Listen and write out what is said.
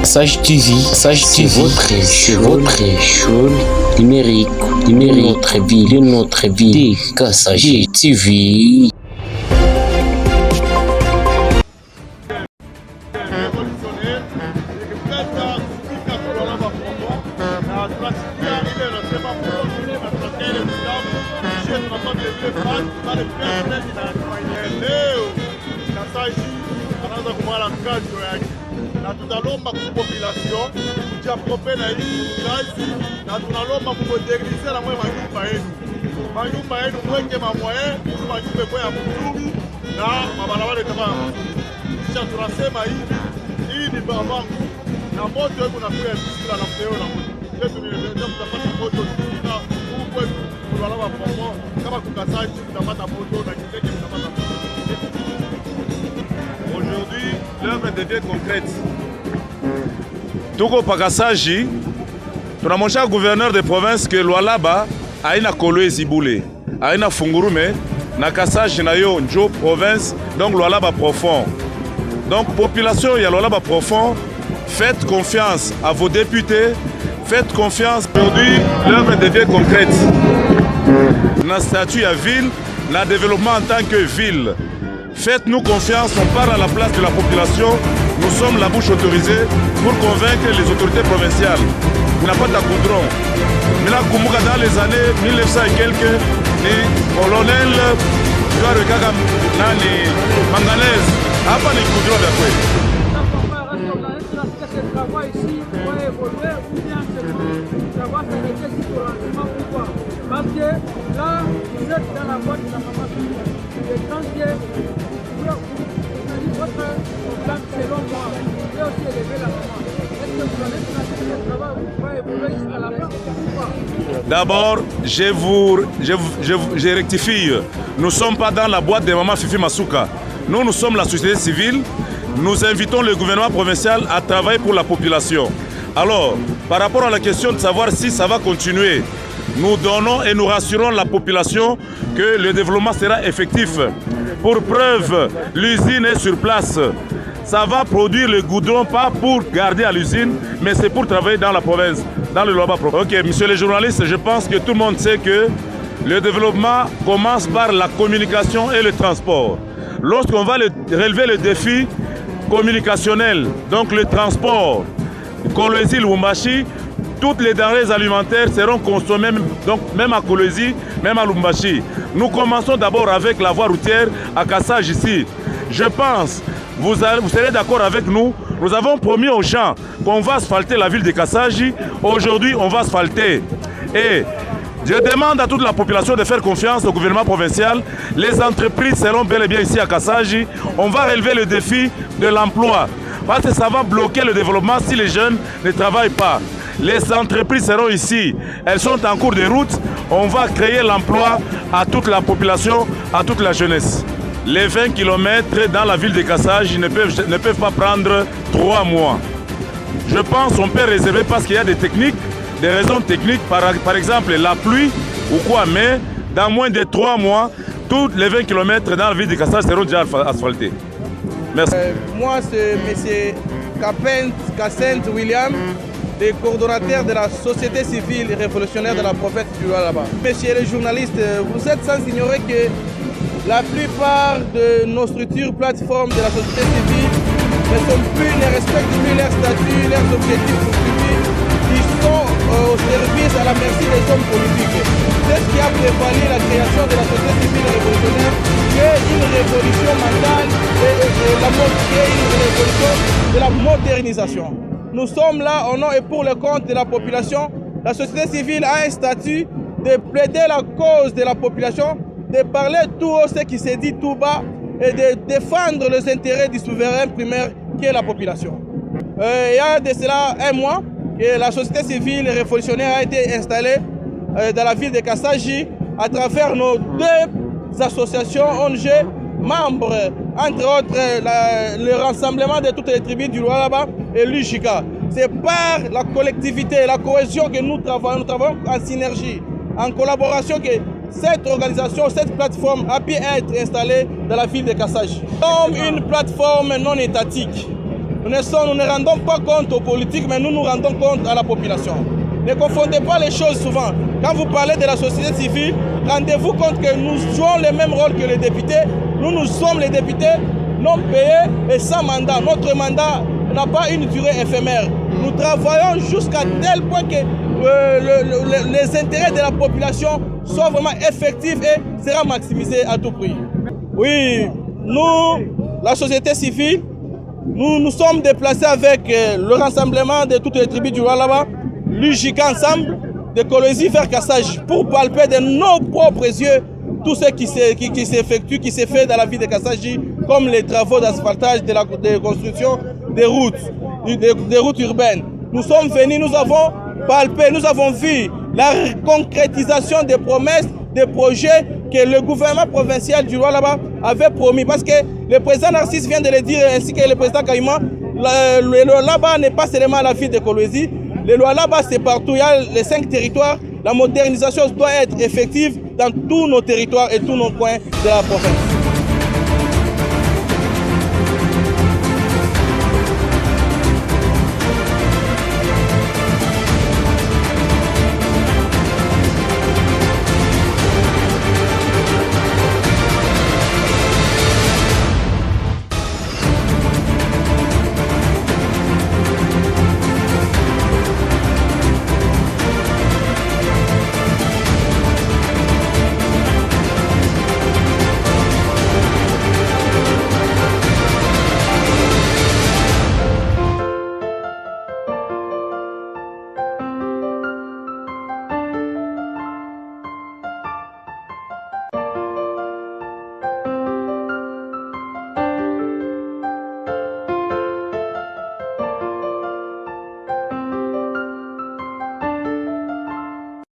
Sage TV, c'est votre chaîne numérique, de notre vie, Sage TV. Na tunalomba kwa population kujiaproprie na hii kazi, na tunalomba kumodernize na mwe manyumba yenu mweke mamwaye ili manyumba kwa ya mzuri na mabarabara kama kisha tunasema hii ni babangu na moto hebu nakuya kila na mteo na moto yetu ndio tutapata moto na huko kulala popo kama kukasaji tutapata moto na kiteke tutapata moto. Aujourd'hui, l'œuvre devient concrète. Tuko pakasaji, tunamwonyesha gouverneur de province que Lualaba haina Kolwezi bule, haina Fungurume na Kasaji na yo njo province, donc Lualaba profond. Donc population ya Lualaba profond, faites confiance à vos députés, faites confiance. Aujourd'hui, l'œuvre devient concrète. Na statut à ville, na développement en tant que ville. Faites-nous confiance, on parle à la place de la population, nous sommes la bouche autorisée pour convaincre les autorités provinciales. Il n'a pas de goudron. Mais là, dans les années 1900 et quelques, les colonels, les manganèses, pas les goudrons d'après. Parce que là, vous êtes dans la boîte de la maman. Et quand votre plan, selon moi, vous pouvez aussi élever la maman. Est-ce que vous allez financer le travail ou pas évoluer jusqu'à la fin? D'abord, je rectifie. Nous ne sommes pas dans la boîte de Maman Fifi Masuka. Nous sommes la société civile. Nous invitons le gouvernement provincial à travailler pour la population. Alors, par rapport à la question de savoir si ça va continuer, nous donnons et nous rassurons la population que le développement sera effectif. Pour preuve, l'usine est sur place. Ça va produire le goudron, pas pour garder à l'usine, mais c'est pour travailler dans la province, dans le Lualaba. Ok, monsieur les journalistes, je pense que tout le monde sait que le développement commence par la communication et le transport. Lorsqu'on va relever le défi communicationnel, donc le transport, Kolwezi, Lubumbashi, toutes les denrées alimentaires seront consommées, donc même à Kolwezi, même à Lubumbashi. Nous commençons d'abord avec la voie routière à Kassaj ici. Je pense, vous serez d'accord avec nous, nous avons promis aux gens qu'on va asphalter la ville de Kasaji. Aujourd'hui, on va asphalter. Et je demande à toute la population de faire confiance au gouvernement provincial. Les entreprises seront bel et bien ici à Kasaji. On va relever le défi de l'emploi. Parce que ça va bloquer le développement si les jeunes ne travaillent pas. Les entreprises seront ici. Elles sont en cours de route. On va créer l'emploi à toute la population, à toute la jeunesse. Les 20 km dans la ville de Kasaji ne peuvent pas prendre 3 mois. Je pense qu'on peut réserver parce qu'il y a des techniques, des raisons techniques, par exemple la pluie ou quoi, mais dans moins de 3 mois, tous les 20 km dans la ville de Kasaji seront déjà asphaltés. Merci. Moi, c'est M. Cassent William, le coordonnateur de la société civile révolutionnaire de la province du Lualaba. Messieurs les journalistes, vous êtes sans ignorer que la plupart de nos structures, plateformes de la société civile ne respectent plus leurs statuts, leurs objectifs poursuivis, qui sont au service à la merci des hommes politiques. C'est ce qui a prévalu la création de la société civile révolutionnaire, qui est une révolution mentale qui est une révolution de la modernisation. Nous sommes là au nom et pour le compte de la population. La société civile a un statut de plaider la cause de la population, de parler tout haut ce qui se dit tout bas et de défendre les intérêts du souverain primaire qui est la population. Il y a de cela un mois que la société civile révolutionnaire a été installée dans la ville de Kasaji à travers nos 2 associations ONG membres, entre autres le rassemblement de toutes les tribus du Lualaba et l'UJICA. C'est par la collectivité, la cohésion que nous travaillons en synergie, en collaboration que cette organisation, cette plateforme a pu être installée dans la ville de Kasaji. Comme une plateforme non étatique, Nous ne rendons pas compte aux politiques, mais nous nous rendons compte à la population. Ne confondez pas les choses souvent. Quand vous parlez de la société civile, rendez-vous compte que nous jouons le même rôle que les députés. Nous sommes les députés non payés et sans mandat. Notre mandat n'a pas une durée éphémère. Nous travaillons jusqu'à tel point que les intérêts de la population soient vraiment effectifs et seront maximisés à tout prix. Oui, nous, la société civile, nous sommes déplacés avec le rassemblement de toutes les tribus du Lualaba, l'UJICA ensemble, de Kolwezi vers Kassaji, pour palper de nos propres yeux tout ce qui s'effectue, qui s'est fait dans la ville de Kassaji, comme les travaux d'asphaltage, de construction des routes urbaines. Nous sommes venus, nous avons palpé, nous avons vu la concrétisation des promesses, des projets que le gouvernement provincial du Lualaba avait promis. Parce que le président Narcisse vient de le dire, ainsi que le président Caïman, le Lualaba n'est pas seulement la ville de Kolwezi. Le Lualaba, c'est partout. Il y a les 5 territoires. La modernisation doit être effective dans tous nos territoires et tous nos coins de la province.